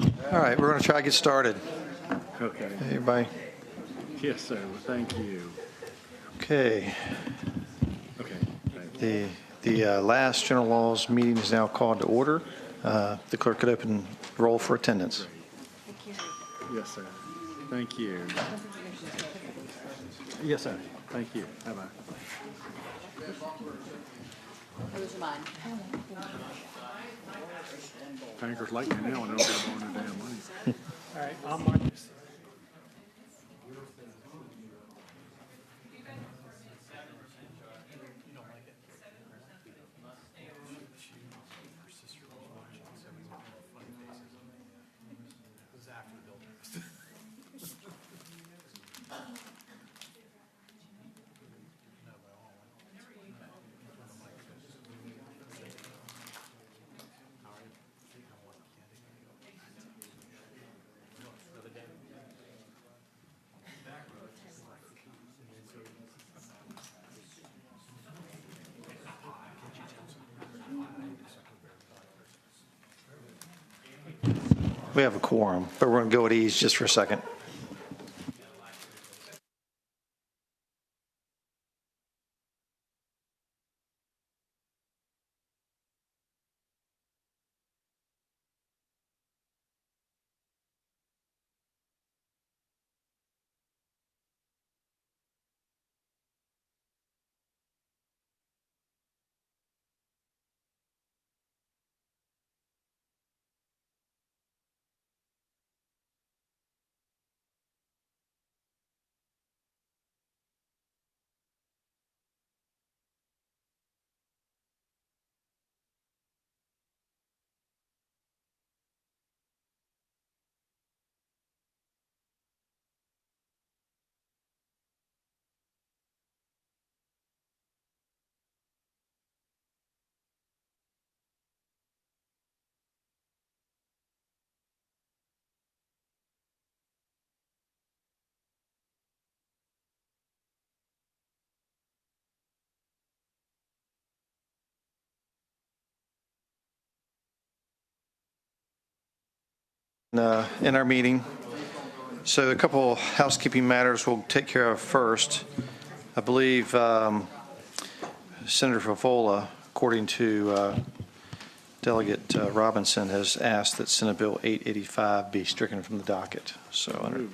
All right, we're going to try to get started. Okay. Hey, everybody. Yes, sir. Well, thank you. Okay. Okay. Thank The last general laws meeting is now called to order. The clerk could open roll for attendance. you. Yes, sir. Thank you. Yes, sir. Thank you. Bye-bye. Those are mine. Bankers like me now and they don't get them on their damn money. All right, I'll mark this. We have a quorum, but we're going to go at ease just for a second. In our meeting. So a couple housekeeping matters we'll take care of first. I believe Senator Favola, according to Delegate Robinson, has asked that Senate Bill 885 be stricken from the docket. So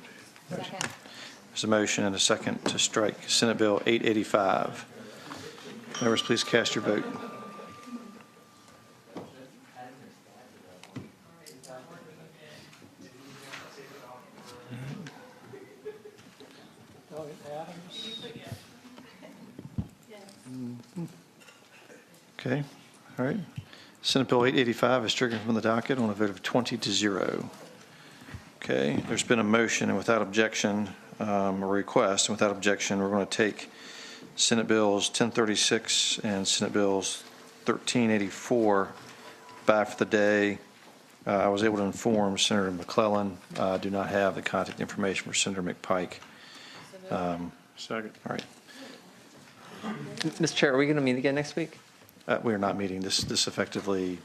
there's a motion and a second to strike Senate Bill 885. Members, please cast your vote. Okay, all right. Senate Bill 885 is stricken from the docket on a vote of 20-0. Okay, there's been a motion, and without objection, a request, and without objection, we're going to take Senate Bills 1036 and Senate Bills 1384 back for the day. I was able to inform Senator McClellan. I do not have the contact information for Senator McPike. Second. All right. Mr. Chair, are we going to meet again next week? We are not meeting. This effectively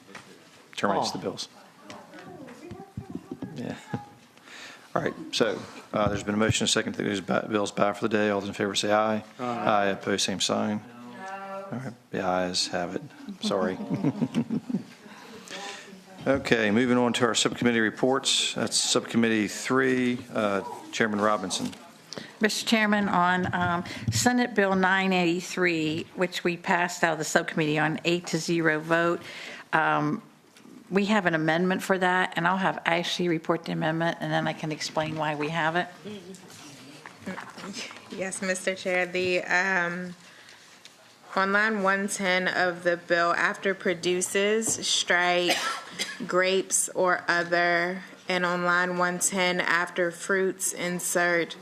terminates the bills. Yeah. All right. So there's been a motion and a second to take these bills back for the day. All those in favor say aye. Aye. Opposed, same sign. All right. The ayes have it. Sorry. Okay. Moving on to our subcommittee reports. That's Subcommittee 3, Chairman Robinson. Mr. Chairman, on Senate Bill 983, which we passed out of the subcommittee on 8-0 vote, we have an amendment for that, and I'll have Ashley report the amendment, and then I can explain why we have it. Yes, Mr. Chair. On line 110 of the bill, after produces, strike grapes or other, and on line 110, after fruits, insert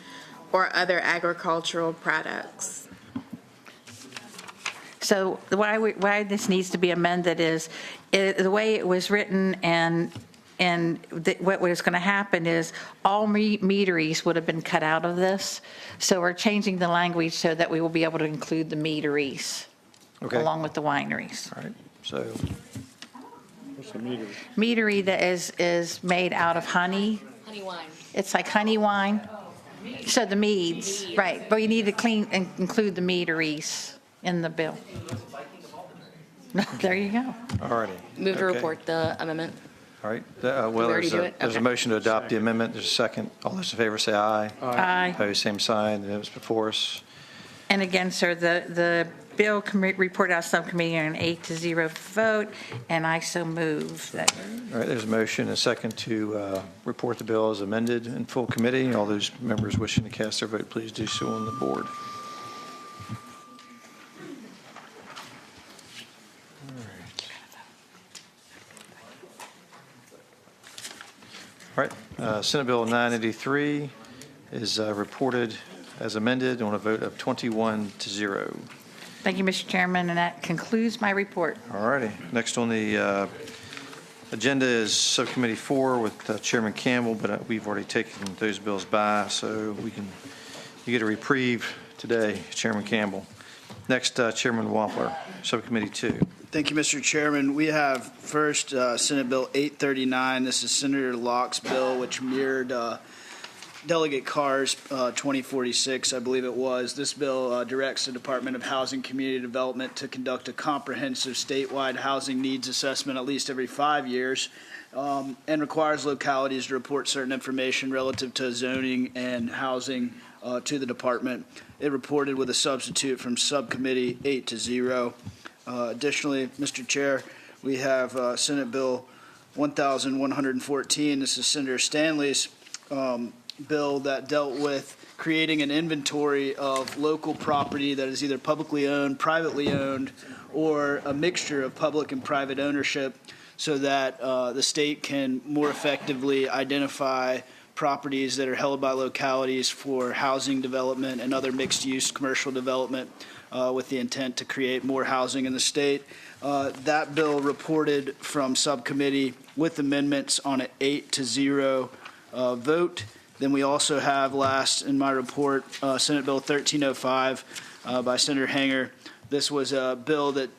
or other agricultural products. So why this needs to be amended is the way it was written, and what was going to happen is all meaderies would have been cut out of this. So we're changing the language so that we will be able to include the meaderies along with the wineries. All right. So What's the meter? Meadery that is made out of honey. Honey wine. It's like honey wine. So the meads, right. But you need to include the meaderies in the bill. There you go. All righty. Move to Okay. report the amendment. All right. Well, we already do it? there's a Okay. motion to adopt the amendment. There's a second. All those in favor say aye. Aye. Opposed, same sign. It was before us. And again, sir, the bill reported out of subcommittee on an 8-0 vote, and I so move that. All right, there's a motion, and a second to report the bill as amended in full committee. All those members wishing to cast their vote, please do so on the board. All right, Senate Bill 983 is reported as amended on a vote of 21-0. Thank you, Mr. Chairman, and that concludes my report. All righty. Next on the agenda is Subcommittee 4 with Chairman Campbell, but we've already taken those bills by, so you get a reprieve today, Chairman Campbell. Next, Chairman Wampler, Subcommittee 2. Thank you, Mr. Chairman. We have first Senate Bill 839. This is Senator Locke's bill, which mirrored Delegate Carr's 2046, I believe it was. This bill directs the Department of Housing and Community Development to conduct a comprehensive statewide housing needs assessment at least every 5 years, and requires localities to report certain information relative to zoning and housing to the department. It reported with a substitute from Subcommittee 8-0. Additionally, Mr. Chair, we have Senate Bill 1114. This is Senator Stanley's bill that dealt with creating an inventory of local property that is either publicly owned, privately owned, or a mixture of public and private ownership, so that the state can more effectively identify properties that are held by localities for housing development and other mixed-use commercial development, with the intent to create more housing in the state. That bill reported from subcommittee with amendments on an 8-0 vote. Then we also have last in my report, Senate Bill 1305 by Senator Hanger. This was a bill that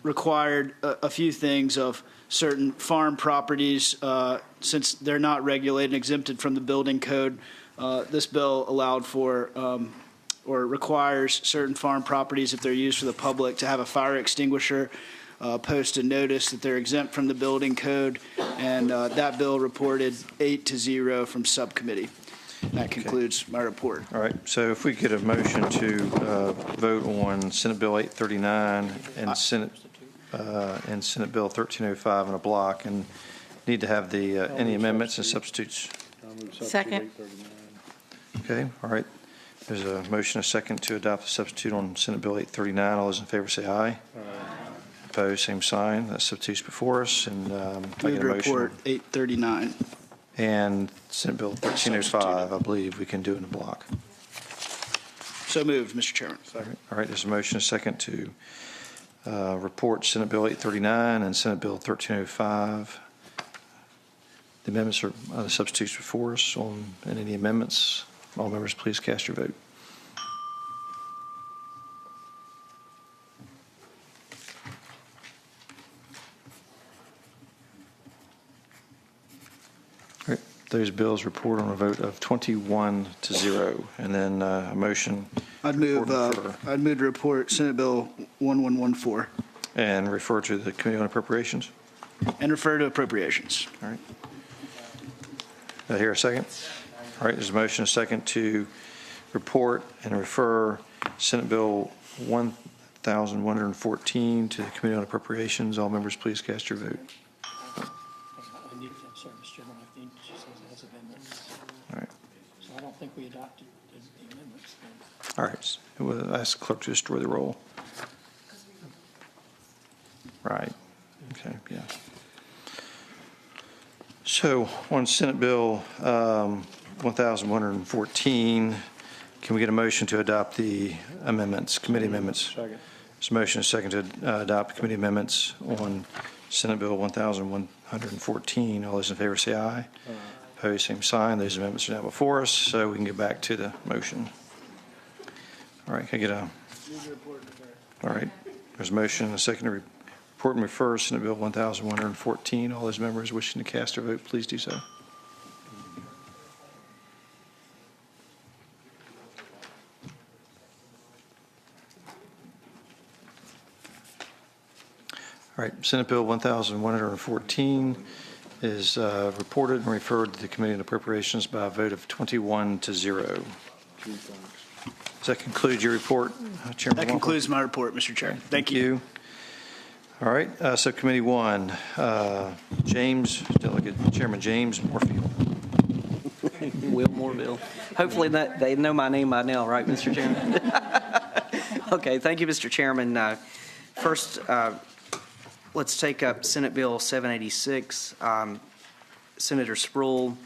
required a few things of certain farm properties, since they're not regulated and exempted from the building code. This bill allowed for or requires certain farm properties, if they're used for the public, to have a fire extinguisher, post a notice that they're exempt from the building code, and that bill reported 8-0 from subcommittee. That concludes my report. All right, so if we get a motion to vote on Senate Bill 839 and Senate Bill 1305 in a block, and need to have the any amendments and substitutes. Second. Okay, all right. There's a motion, a second, to adopt the substitute on Senate Bill 839. All those in favor say aye. Opposed, same sign. That substitute's before us, and I Move get a to motion. report 839. And Senate Bill 1305, I believe we can do in a block. So moved, Mr. Chairman. All right, there's a motion, a second, to report Senate Bill 839 and Senate Bill 1305. The amendments are the substitutes before us. And any amendments, all members, please cast your vote. All right, those bills report on a vote of 21-0, and then a motion. I'd move for- to report Senate Bill 1114 And refer to the Committee on Appropriations. and refer to appropriations. All right. Do I hear a second? All right, there's a motion, a second, to report and refer Senate Bill 1114 to the Committee on Appropriations. All members, please cast your vote. I need to, sorry, Mr. Chairman, I think she says it has amendments. All right. So I don't think we adopted the amendments. All right. We'll ask the clerk to destroy the roll. Right. Okay, yeah. So on Senate Bill 1114, can we get a motion to adopt the amendments, committee amendments? Second. There's a motion, a second, to adopt committee amendments on Senate Bill 1114. All those in favor say aye. Opposed, same sign. Those amendments are now before us, so we can get back to the motion. All right, can I get a? All right. There's a motion, a second, to report report and refer Senate Bill 1114. All those members wishing to cast their vote, please do so. All right, Senate Bill 1114 is reported and referred to the Committee on Appropriations by a vote of 21-0. Does that conclude your report, Chairman That Walker? concludes my report, Mr. Chair. Thank you. All right, Subcommittee 1, Delegate Chairman James Moorfield. Will Moorville. Hopefully that they know my name by now, right, Mr. Chairman? Okay, thank you, Mr. Chairman. First, let's take up Senate Bill 786. Senator Sproul,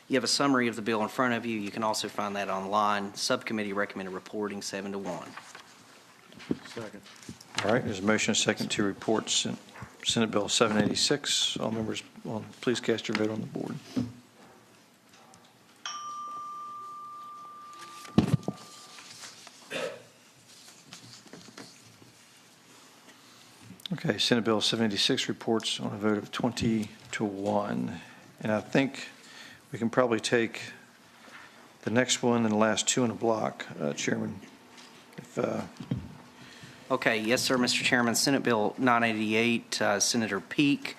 you have a summary of the bill in front of you. You can also find that online. Subcommittee recommended reporting 7-1. Second. All right, there's a motion and a second to report Senate Bill 786. All members, please cast your vote on the board. Okay, Senate Bill 786 reports on a vote of 20-1. And I think we can probably take the next one and the last two in a block, Chairman. Okay, yes, sir, Mr. Chairman. Senate Bill 988, Senator Peake.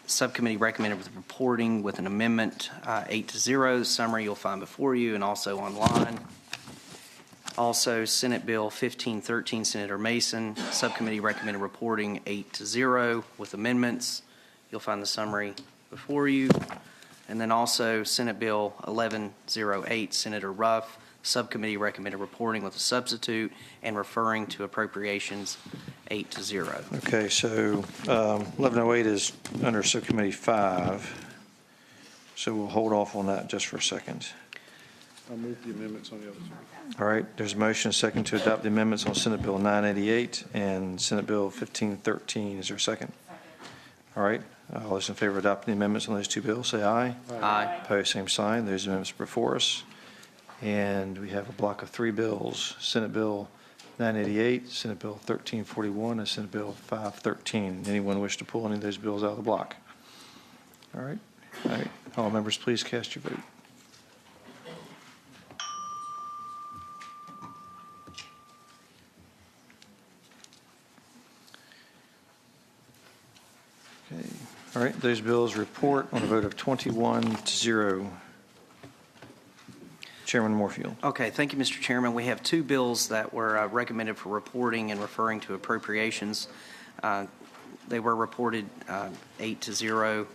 Subcommittee recommended with reporting with an amendment 8-0. The summary you'll find before you and also online. Also, Senate Bill 1513, Senator Mason. Subcommittee recommended reporting 8-0 with amendments. You'll find the summary before you. And then also Senate Bill 1108, Senator Ruff. Subcommittee recommended reporting with a substitute and referring to appropriations 8-0. Okay, so 1108 is under Subcommittee 5. So we'll hold off on that just for a second. I'll move the amendments on the other side. All right, there's a motion, a second, to adopt the amendments on Senate Bill 988 and Senate Bill 1513. Is there a second? All right, all those in favor of adopting the amendments on those two bills, say aye. Aye. Opposed, same sign. Those amendments are before us. And we have a block of three bills, Senate Bill 988, Senate Bill 1341, and Senate Bill 513. Anyone wish to pull any of those bills out of the block? All right. All right. All members, please cast your vote. Okay. All right. Those bills report on a vote of 21-0. Chairman Moorfield. Okay, thank you, Mr. Chairman. We have two bills that were recommended for reporting and referring to appropriations. They were reported 8-0.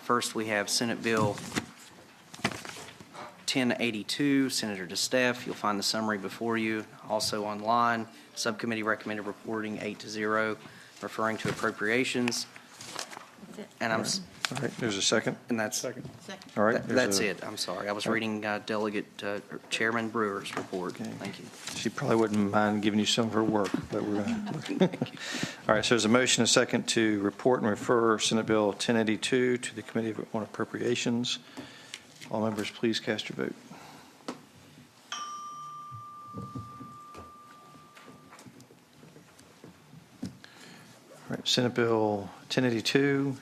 First, we have Senate Bill 1082, Senator DeSteph. You'll find the summary before you, also online. Subcommittee recommended reporting 8-0, referring to appropriations. And I'm. All right, there's a second. And that's. Second. All right. That's it. I'm sorry. I was reading Delegate Chairman Brewer's report. Okay. Thank you. She probably wouldn't mind giving you some of her work, but we're going to. All right, so there's a motion, a second, to report and refer Senate Bill 1082 to the Committee on Appropriations. All members, please cast your vote. All right, Senate Bill 1082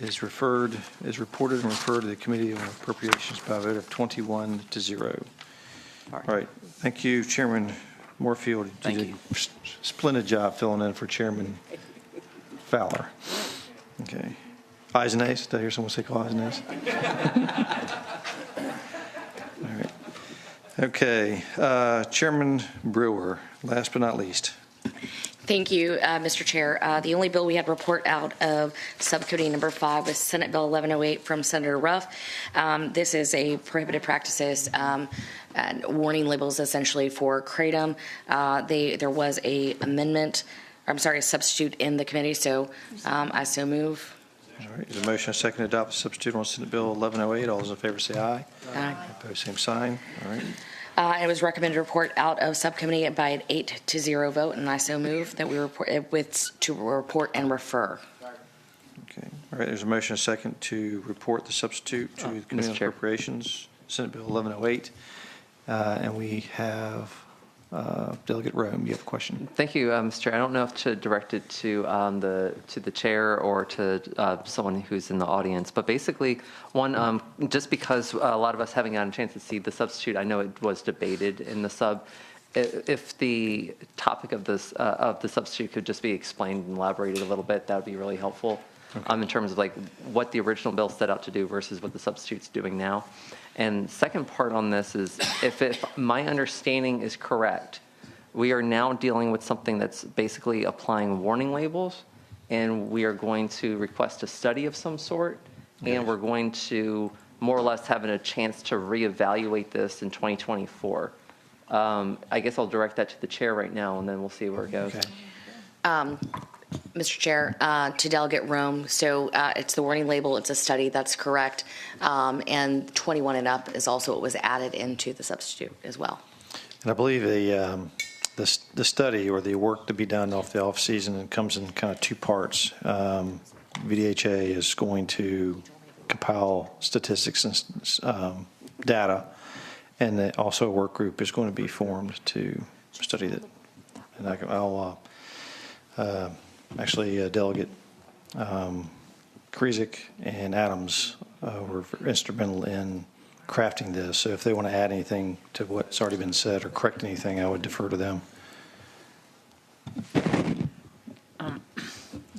is reported and referred to the Committee on Appropriations by a vote of 21-0. All right. Thank you, Chairman Moorfield. Thank did you. a splendid job filling in for Chairman Fowler. Okay. Ayes and nays? Did I hear someone say ayes and nays? All right. Okay. Chairman Brewer, last but not least. Thank you, Mr. Chair. The only bill we had report out of Subcommittee Number 5 was Senate Bill 1108 from Senator Ruff. This is a prohibited practices and warning labels essentially for Kratom. There was a substitute in the committee, so I so move. All right. There's a motion, a second, to adopt the substitute on Senate Bill 1108. All those in favor say aye. Aye. Opposed, same sign. All right. It was recommended report out of subcommittee by an 8-0 vote, and I so move that we report to report and refer. Okay. All right. There's a motion, a second, to report the substitute to the Committee on Mr. Chair. Appropriations, Senate Bill 1108. And we have Delegate Rome, you have a question? Thank you, Mr. Chair. I don't know if to direct it to the chair or to someone who's in the audience, but basically, one, just because a lot of us haven't gotten a chance to see the substitute, I know it was debated in the sub. If the topic of this of the substitute could just be explained and elaborated a little bit, that would be really helpful. Okay. In terms of like what the original bill set out to do versus what the substitute's doing now. And second part on this is if my understanding is correct, we are now dealing with something that's basically applying warning labels, and we are going to request a study of some sort, and we're going to more or less having a chance to reevaluate this in 2024. I guess I'll direct that to the chair right now, and then we'll see where it goes. Okay. Mr. Chair, to Delegate Rome, so it's the warning label, it's a study, that's correct, and 21 and up is also what was added into the substitute as well. And I believe the study or the work to be done off the off-season, it comes in kind of two parts. VDHA is going to compile statistics and data, and also a work group is going to be formed to study that. And I'll actually, Delegate Krizik and Adams were instrumental in crafting this. So if they want to add anything to what's already been said or correct anything, I would defer to them.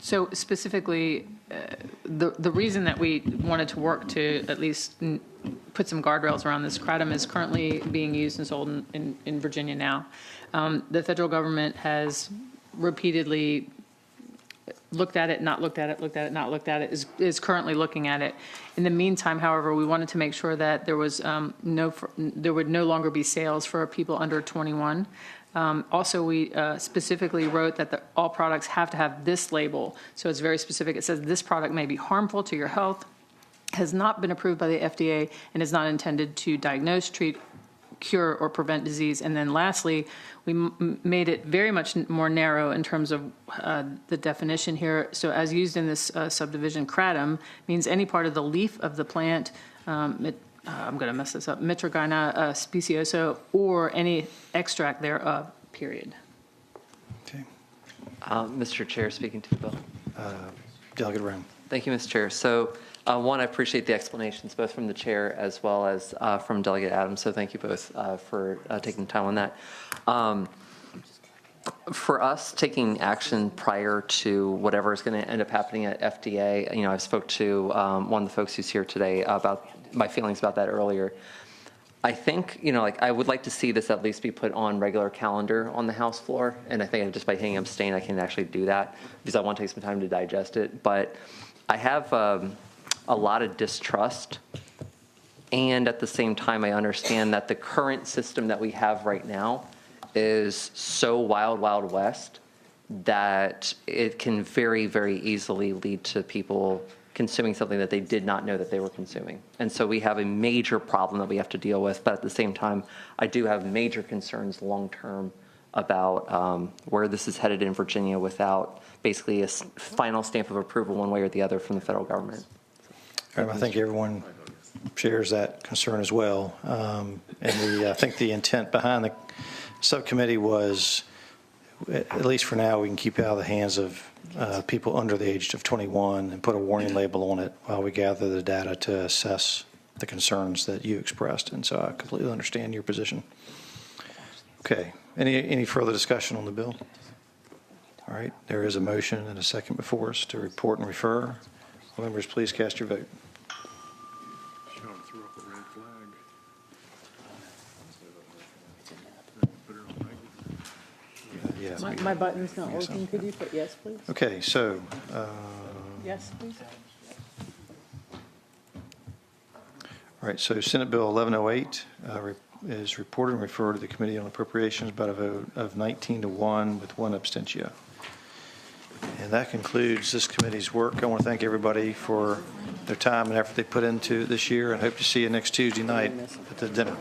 So specifically, the reason that we wanted to work to at least put some guardrails around this, kratom is currently being used and sold in Virginia now. The federal government has repeatedly looked at it, not looked at it, looked at it, not looked at it, is currently looking at it. In the meantime, however, we wanted to make sure that there was there would no longer be sales for people under 21. Also, we specifically wrote that all products have to have this label. So it's very specific. It says this product may be harmful to your health, has not been approved by the FDA, and is not intended to diagnose, treat, cure, or prevent disease. And then lastly, we made it very much more narrow in terms of the definition here. So as used in this subdivision, kratom means any part of the leaf of the plant, I'm going to mess this up, Mitragyna speciosa, or any extract thereof, period. Okay. Mr. Chair, speaking to the bill. Delegate Rome. Thank you, Mr. Chair. So one, I appreciate the explanations, both from the chair as well as from Delegate Adams. So thank you both for taking time on that. For us taking action prior to whatever is going to end up happening at FDA, I spoke to one of the folks who's here today about my feelings about that earlier. I think, I would like to see this at least be put on regular calendar on the House floor. And I think just by hitting abstain, I can actually do that because I want to take some time to digest it. But I have a lot of distrust. And at the same time, I understand that the current system that we have right now is so wild, wild west that it can very, very easily lead to people consuming something that they did not know that they were consuming. And so we have a major problem that we have to deal with. But at the same time, I do have major concerns long-term about where this is headed in Virginia without basically a final stamp of approval one way or the other from the federal government. I think everyone shares that concern as well. And I think the intent behind the subcommittee was, at least for now, we can keep it out of the hands of people under the age of 21 and put a warning label on it while we gather the data to assess the concerns that you expressed. And so I completely understand your position. Okay. Any further discussion on the bill? All right. There is a motion and a second before us to report and refer. Members, please cast your vote. Sean threw up a red flag. Put it on regular. Yeah. My button's not working. Could you put yes, please? Okay. So, Yes, please. all right. So Senate Bill 1108 is reported and referred to the Committee on Appropriations by a vote of 19-1 with one abstention. And that concludes this committee's work. I want to thank everybody for their time and effort they put into this year, and hope to see you next Tuesday night at the dinner.